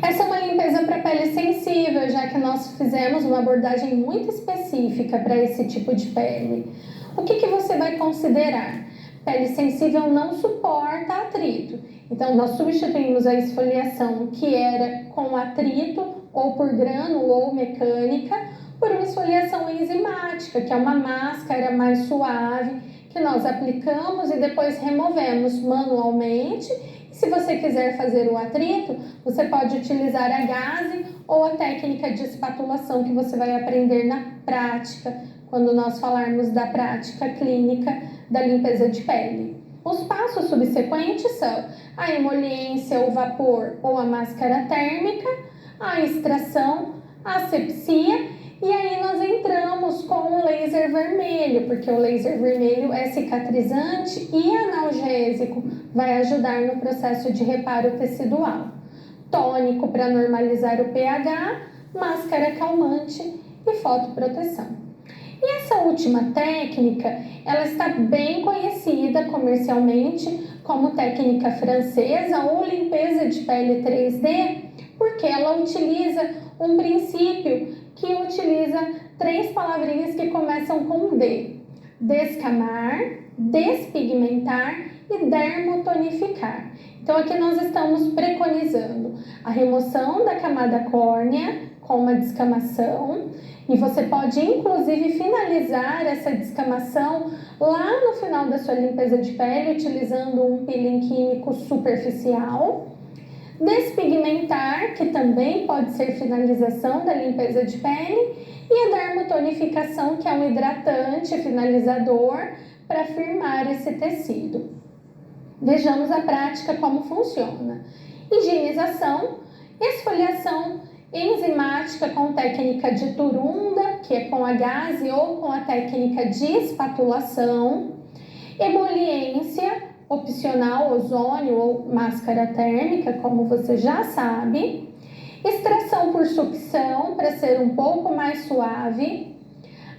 Essa é uma limpeza para pele sensível, já que nós fizemos uma abordagem muito específica para esse tipo de pele. O que você vai considerar? Pele sensível não suporta atrito. Então, nós substituímos a esfoliação que era com atrito, ou por grânulo ou mecânica, por uma esfoliação enzimática, que é uma máscara mais suave, que nós aplicamos e depois removemos manualmente. E se você quiser fazer o atrito, você pode utilizar a gaze ou a técnica de espatulação que você vai aprender na prática, quando nós falarmos da prática clínica da limpeza de pele. Os passos subsequentes são a emoliência, o vapor ou a máscara térmica, a extração, a asepsia, e aí nós entramos com o laser vermelho, porque o laser vermelho é cicatrizante e analgésico, vai ajudar no processo de reparo tecidual. Tônico para normalizar o pH, máscara calmante e fotoproteção. E essa última técnica, ela está bem conhecida comercialmente como técnica francesa ou limpeza de pele 3D, porque ela utiliza um princípio que utiliza 3 palavrinhas que começam com D: descamar, despigmentar e dermotonificar. Então aqui nós estamos preconizando a remoção da camada córnea com uma descamação, e você pode inclusive finalizar essa descamação lá no final da sua limpeza de pele utilizando um peeling químico superficial. Despigmentar, que também pode ser finalização da limpeza de pele, e a dermotonificação, que é um hidratante finalizador para firmar esse tecido. Vejamos a prática como funciona. Higienização, esfoliação enzimática com técnica de turunda, que é com a gaze ou com a técnica de espatulação, emoliência, opcional, ozônio ou máscara térmica, como você já sabe, extração por sucção para ser um pouco mais suave,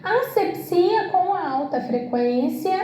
asepsia com alta frequência,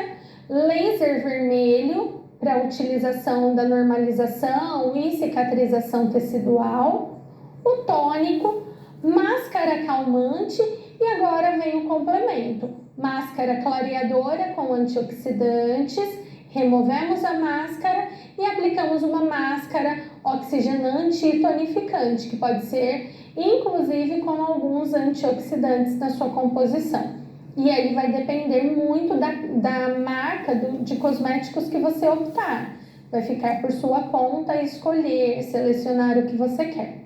laser vermelho para utilização da normalização e cicatrização tecidual, o tônico, máscara calmante e agora vem o complemento, máscara clareadora com antioxidantes. Removemos a máscara e aplicamos uma máscara oxigenante e tonificante, que pode ser inclusive com alguns antioxidantes na sua composição. E aí vai depender muito da marca de cosméticos que você optar. Vai ficar por sua conta escolher, selecionar o que você quer.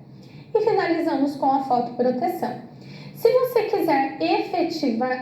E finalizamos com a fotoproteção. Se você quiser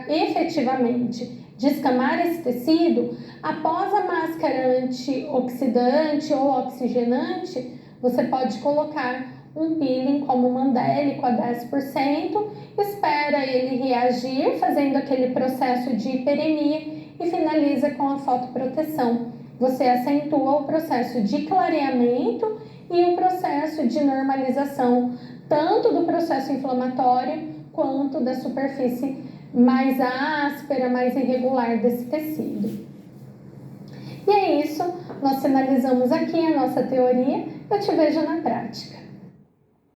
efetivamente descamar esse tecido, após a máscara antioxidante ou oxigenante, você pode colocar um peeling como mandélico a 10%, espera ele reagir, fazendo aquele processo de hiperemia e finaliza com a fotoproteção. Você acentua o processo de clareamento e o processo de normalização, tanto do processo inflamatório quanto da superfície mais áspera, mais irregular desse tecido. E é isso, nós finalizamos aqui a nossa teoria. Eu te vejo na prática.